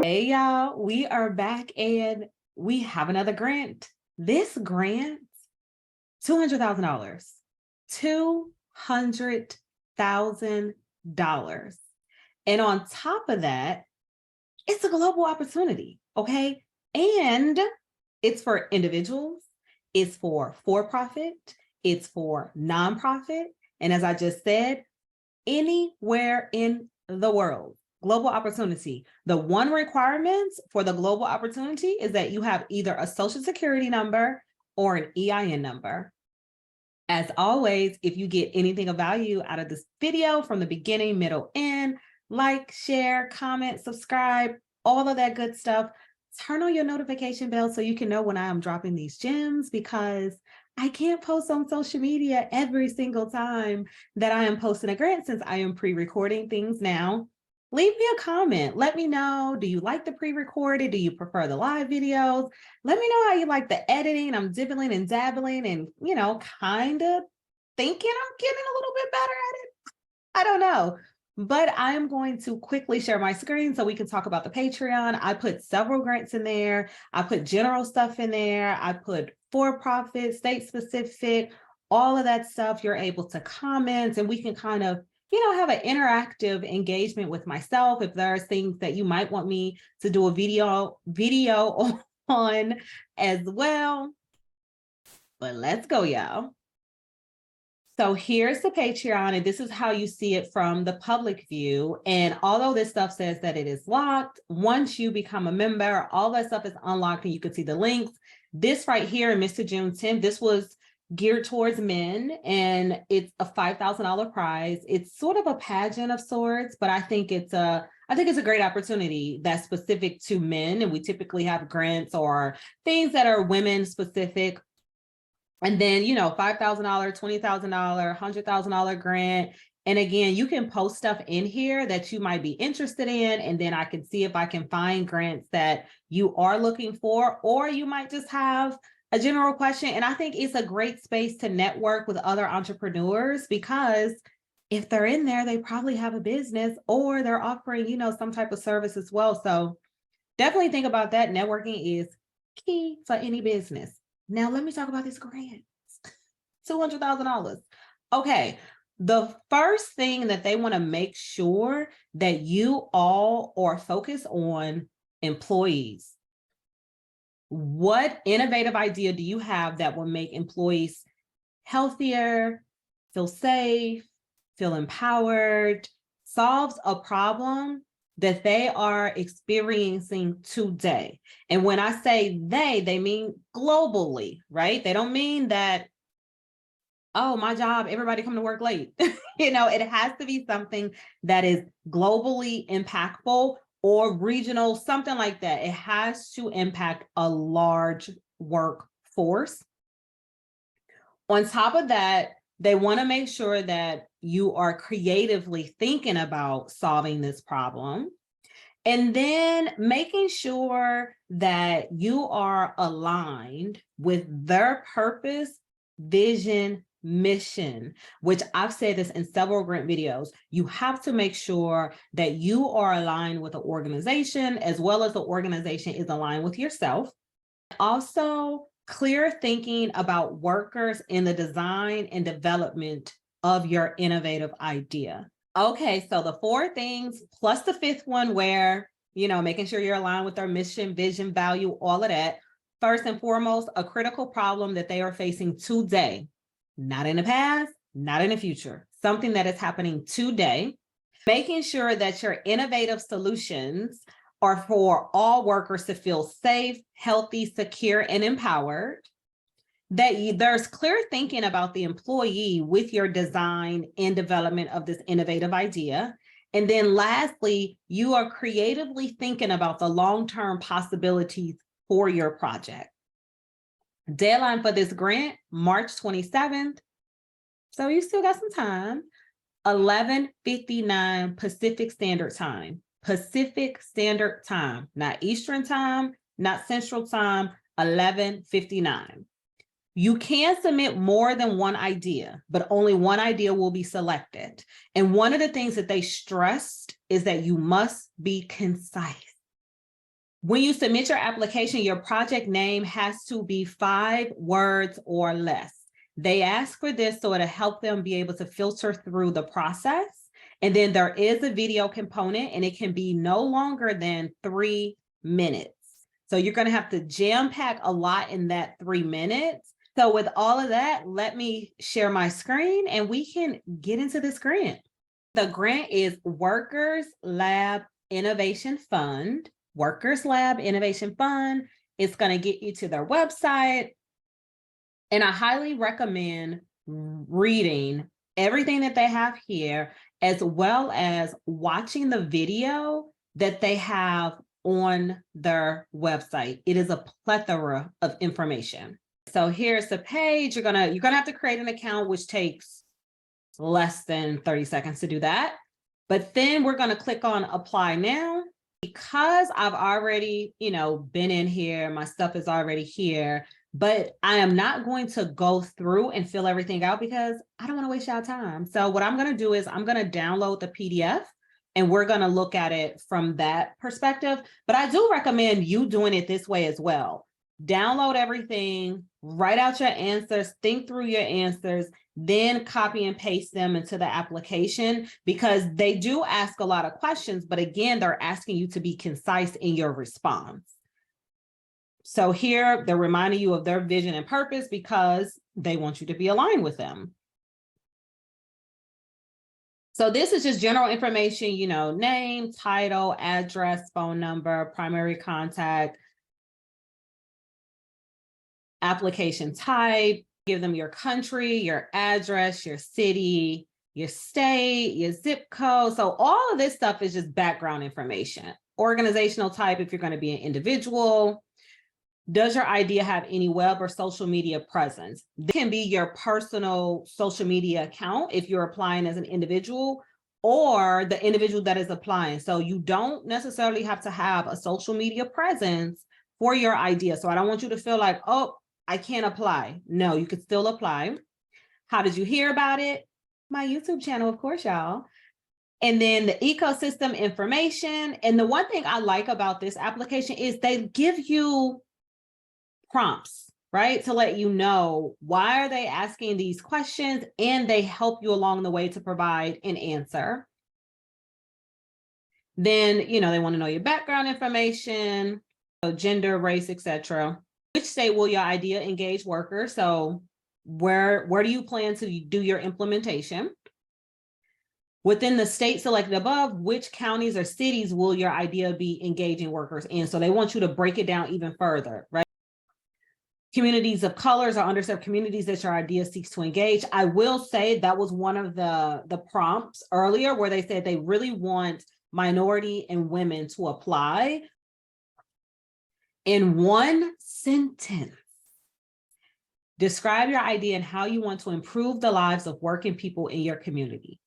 Hey y'all, we are back and we have another grant. This grant, $200,000. $200,000. And on top of that, it's a global opportunity, okay? And it's for individuals, it's for profit, it's for nonprofit, and as I just said, anywhere in the world. Global opportunity. The one requirement for the global opportunity is that you have either a social security number or an EIN number. As always, if you get anything of value out of this video from the beginning, middle, end, like, share, comment, subscribe, all of that good stuff. Turn on your notification bell so you can know when I am dropping these gems, because I can't post on social media every single time that I am posting a grant since I am pre-recording things now. Leave me a comment. Let me know, do you like the pre-recorded? Do you prefer the live videos? Let me know how you like the editing. I'm dibbling and dabbling and, kind of thinking I'm getting a little bit better at it. I don't know. But I'm going to quickly share my screen so we can talk about the Patreon. I put several grants in there. I put general stuff in there. I put for-profit, state-specific, all of that stuff. You're able to comment and we can kind of, have an interactive engagement with myself. If there's things that you might want me to do a video on as well. But let's go, y'all. So here's the Patreon, and this is how you see it from the public view. And although this stuff says that it is locked, once you become a member, all that stuff is unlocked and you can see the links. This right here in Mr. June 10th, this was geared towards men, and it's a $5,000 prize. It's sort of a pageant of sorts, but I think it's a great opportunity that's specific to men. And we typically have grants or things that are women specific. And then, $5,000, $20,000, $100,000 grant. And again, you can post stuff in here that you might be interested in. And then I can see if I can find grants that you are looking for, or you might just have a general question. And I think it's a great space to network with other entrepreneurs, because if they're in there, they probably have a business or they're offering, some type of service as well. So definitely think about that. Networking is key for any business. Now, let me talk about this grant. $200,000. Okay, the first thing that they want to make sure that you all are focused on employees. What innovative idea do you have that will make employees healthier, feel safe, feel empowered, solves a problem that they are experiencing today? And when I say they mean globally, right? They don't mean that, oh, my job, everybody come to work late. It has to be something that is globally impactful or regional, something like that. It has to impact a large workforce. On top of that, they want to make sure that you are creatively thinking about solving this problem. And then making sure that you are aligned with their purpose, vision, mission, which I've said this in several grant videos. You have to make sure that you are aligned with the organization, as well as the organization is aligned with yourself. Also, clear thinking about workers in the design and development of your innovative idea. Okay, so the 4 things plus the 5th one where, making sure you're aligned with their mission, vision, value, all of that. First and foremost, a critical problem that they are facing today, not in the past, not in the future, something that is happening today. Making sure that your innovative solutions are for all workers to feel safe, healthy, secure, and empowered. That there's clear thinking about the employee with your design and development of this innovative idea. And then lastly, you are creatively thinking about the long-term possibilities for your project. Deadline for this grant, March 27th. So you still got some time. 11:59 Pacific Standard Time. Pacific Standard Time, not Eastern Time, not Central Time, 11:59. You can submit more than one idea, but only one idea will be selected. And one of the things that they stressed is that you must be concise. When you submit your application, your project name has to be 5 words or less. They ask for this so it'll help them be able to filter through the process. And then there is a video component, and it can be no longer than 3 minutes. So you're going to have to jam pack a lot in that 3 minutes. So with all of that, let me share my screen and we can get into this grant. The grant is Workers Lab Innovation Fund. Workers Lab Innovation Fund. It's going to get you to their website. And I highly recommend reading everything that they have here, as well as watching the video that they have on their website. It is a plethora of information. So here's the page. You're gonna have to create an account, which takes less than 30 seconds to do that. But then we're going to click on apply now. Because I've already, been in here, my stuff is already here, but I am not going to go through and fill everything out because I don't want to waste y'all time. So what I'm going to do is I'm going to download the PDF and we're going to look at it from that perspective. But I do recommend you doing it this way as well. Download everything, write out your answers, think through your answers, then copy and paste them into the application, because they do ask a lot of questions, but again, they're asking you to be concise in your response. So here, they're reminding you of their vision and purpose because they want you to be aligned with them. So this is just general information, name, title, address, phone number, primary contact, application type, give them your country, your address, your city, your state, your zip code. So all of this stuff is just background information. Organizational type, if you're going to be an individual. Does your idea have any web or social media presence? This can be your personal social media account if you're applying as an individual, or the individual that is applying. So you don't necessarily have to have a social media presence for your idea. So I don't want you to feel like, oh, I can't apply. No, you could still apply. How did you hear about it? My YouTube channel, of course, y'all. And then the ecosystem information. And the one thing I like about this application is they give you prompts, right? To let you know why are they asking these questions, and they help you along the way to provide an answer. Then, they want to know your background information, so gender, race, etc. Which state will your idea engage workers? So where do you plan to do your implementation? Within the state selected above, which counties or cities will your idea be engaging workers in? So they want you to break it down even further, right? Communities of colors or underserved communities that your idea seeks to engage. I will say that was one of the prompts earlier where they said they really want minority and women to apply. In one sentence, describe your idea and how you want to improve the lives of working people in your community.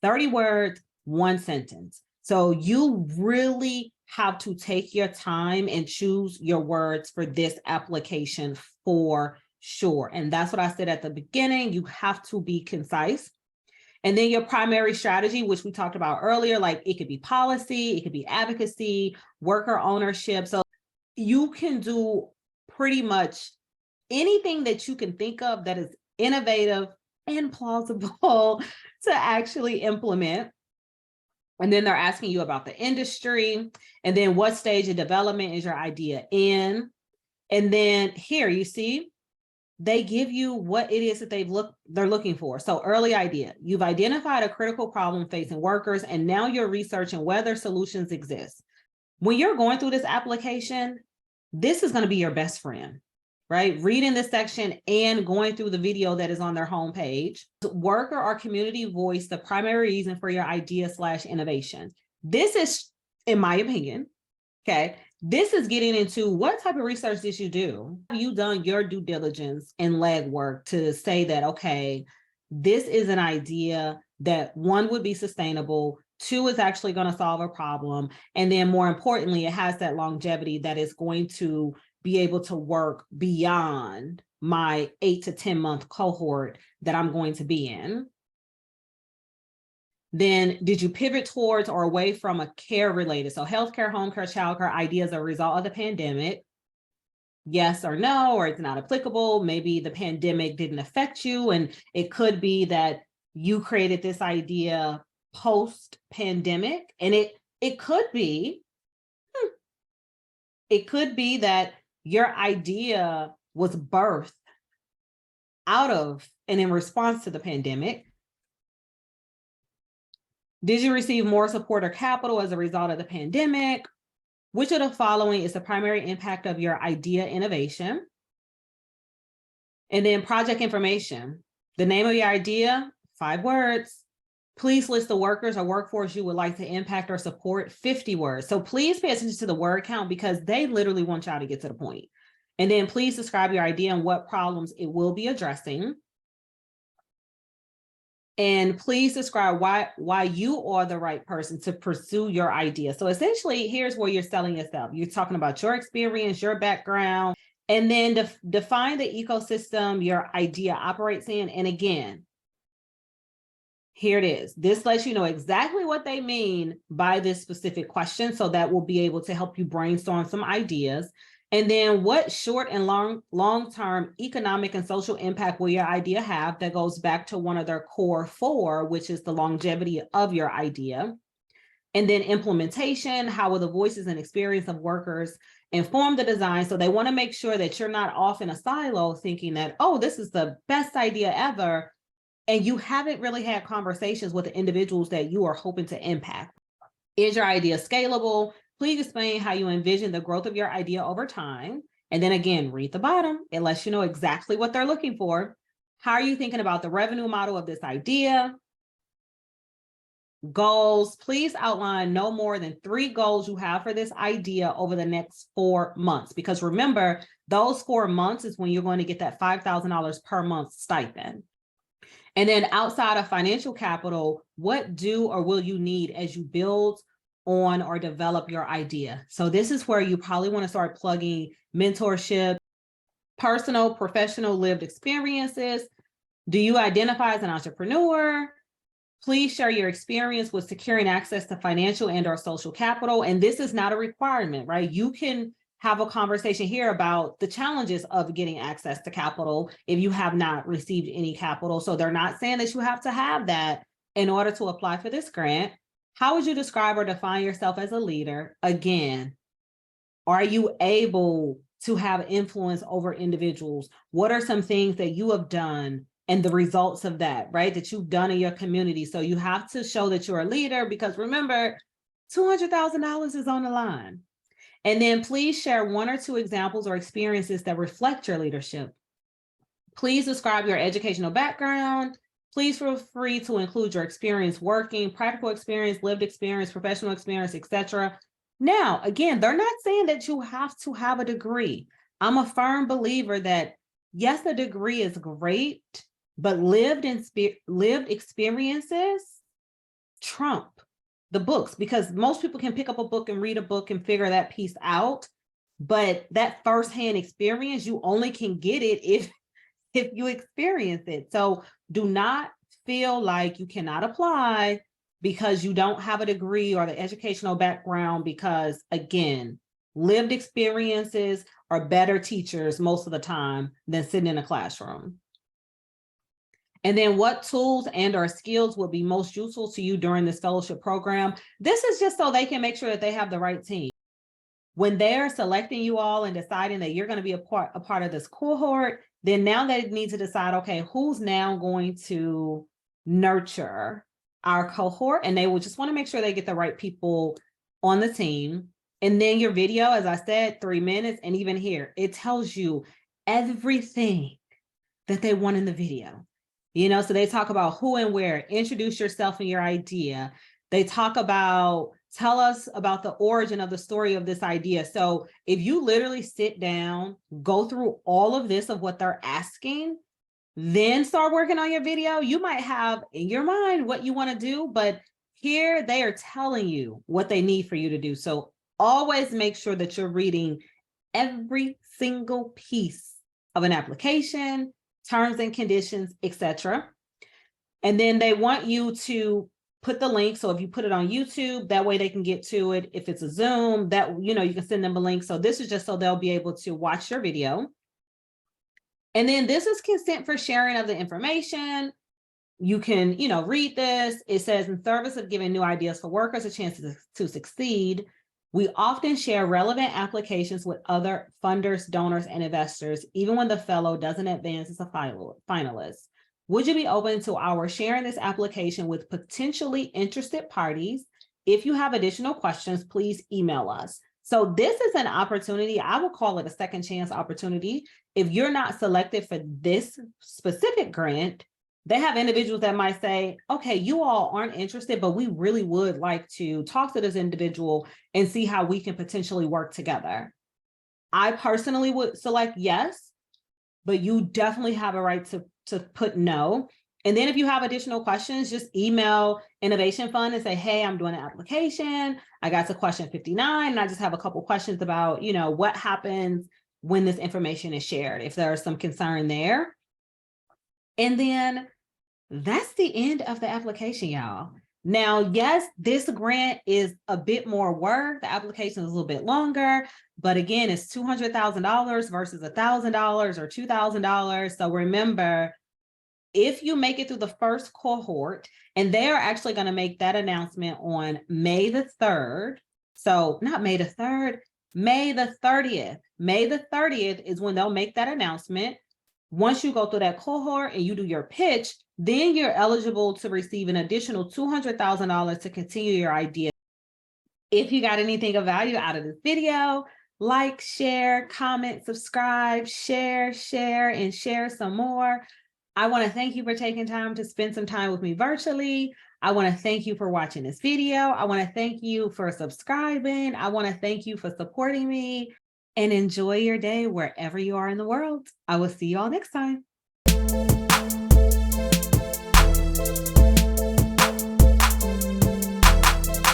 30 words, one sentence. So you really have to take your time and choose your words for this application for sure. And that's what I said at the beginning. You have to be concise. And then your primary strategy, which we talked about earlier, like it could be policy, it could be advocacy, worker ownership. So you can do pretty much anything that you can think of that is innovative and plausible to actually implement. And then they're asking you about the industry, and then what stage of development is your idea in. And then here you see, they give you what it is that they're looking for. So early idea, you've identified a critical problem facing workers, and now you're researching whether solutions exist. When you're going through this application, this is going to be your best friend, right? Reading this section and going through the video that is on their homepage. Worker or community voice the primary reason for your idea/innovation. This is, in my opinion, okay, this is getting into what type of research did you do? Have you done your due diligence and legwork to say that, okay, this is an idea that one would be sustainable, two is actually going to solve a problem, and then more importantly, it has that longevity that is going to be able to work beyond my 8 to 10 month cohort that I'm going to be in. Then did you pivot towards or away from a care related? So healthcare, home care, childcare ideas as a result of the pandemic? Yes or no, or it's not applicable. Maybe the pandemic didn't affect you. And it could be that you created this idea post pandemic. And it could be, it could be that your idea was birthed out of and in response to the pandemic. Did you receive more support or capital as a result of the pandemic? Which of the following is the primary impact of your idea innovation? And then project information. The name of your idea, 5 words. Please list the workers or workforce you would like to impact or support, 50 words. So please pay attention to the word count because they literally want y'all to get to the point. And then please describe your idea and what problems it will be addressing. And please describe why you are the right person to pursue your idea. So essentially, here's where you're selling yourself. You're talking about your experience, your background, and then define the ecosystem your idea operates in. And again, here it is. This lets you know exactly what they mean by this specific question. So that will be able to help you brainstorm some ideas. And then what short and long-term economic and social impact will your idea have? That goes back to one of their core 4, which is the longevity of your idea. And then implementation, how will the voices and experience of workers inform the design? So they want to make sure that you're not off in a silo thinking that, oh, this is the best idea ever. And you haven't really had conversations with the individuals that you are hoping to impact. Is your idea scalable? Please explain how you envision the growth of your idea over time. And then again, read the bottom. It lets you know exactly what they're looking for. How are you thinking about the revenue model of this idea? Goals. Please outline no more than 3 goals you have for this idea over the next 4 months. Because remember, those 4 months is when you're going to get that $5,000 per month stipend. And then outside of financial capital, what do or will you need as you build on or develop your idea? So this is where you probably want to start plugging mentorship, personal, professional, lived experiences. Do you identify as an entrepreneur? Please share your experience with securing access to financial and or social capital. And this is not a requirement, right? You can have a conversation here about the challenges of getting access to capital if you have not received any capital. So they're not saying that you have to have that in order to apply for this grant. How would you describe or define yourself as a leader? Again, are you able to have influence over individuals? What are some things that you have done and the results of that, right? That you've done in your community. So you have to show that you're a leader because remember, $200,000 is on the line. And then please share 1 or 2 examples or experiences that reflect your leadership. Please describe your educational background. Please feel free to include your experience working, practical experience, lived experience, professional experience, etc. Now, again, they're not saying that you have to have a degree. I'm a firm believer that, yes, a degree is great, but lived experiences trump the books, because most people can pick up a book and read a book and figure that piece out. But that firsthand experience, you only can get it if you experience it. So do not feel like you cannot apply because you don't have a degree or the educational background, because again, lived experiences are better teachers most of the time than sitting in a classroom. And then what tools and or skills will be most useful to you during this fellowship program? This is just so they can make sure that they have the right team. When they're selecting you all and deciding that you're going to be a part of this cohort, then now they need to decide, okay, who's now going to nurture our cohort? And they will just want to make sure they get the right people on the team. And then your video, as I said, 3 minutes. And even here, it tells you everything that they want in the video. You know, so they talk about who and where, introduce yourself and your idea. They talk about, tell us about the origin of the story of this idea. So if you literally sit down, go through all of this of what they're asking, then start working on your video, you might have in your mind what you want to do, but here they are telling you what they need for you to do. So always make sure that you're reading every single piece of an application, terms and conditions, etc. And then they want you to put the link. So if you put it on YouTube, that way they can get to it. If it's a Zoom, that, you can send them a link. So this is just so they'll be able to watch your video. And then this is consent for sharing of the information. You can, read this. It says, in service of giving new ideas for workers a chance to succeed, we often share relevant applications with other funders, donors, and investors, even when the fellow doesn't advance as a finalist. Would you be open to our sharing this application with potentially interested parties? If you have additional questions, please email us. So this is an opportunity. I would call it a second chance opportunity. If you're not selected for this specific grant, they have individuals that might say, okay, you all aren't interested, but we really would like to talk to this individual and see how we can potentially work together. I personally would select yes, but you definitely have a right to put no. And then if you have additional questions, just email Innovation Fund and say, hey, I'm doing an application. I got to question 59, and I just have a couple questions about, what happens when this information is shared, if there's some concern there. And then that's the end of the application, y'all. Now, yes, this grant is a bit more work. The application is a little bit longer, but again, it's $200,000 versus $1,000 or $2,000. So remember, if you make it through the first cohort, and they are actually going to make that announcement on May the 3rd. So not May the 3rd, May the 30th. May the 30th is when they'll make that announcement. Once you go through that cohort and you do your pitch, then you're eligible to receive an additional $200,000 to continue your idea. If you got anything of value out of this video, like, share, comment, subscribe, share, and share some more. I want to thank you for taking time to spend some time with me virtually. I want to thank you for watching this video. I want to thank you for subscribing. I want to thank you for supporting me, and enjoy your day wherever you are in the world. I will see you all next time.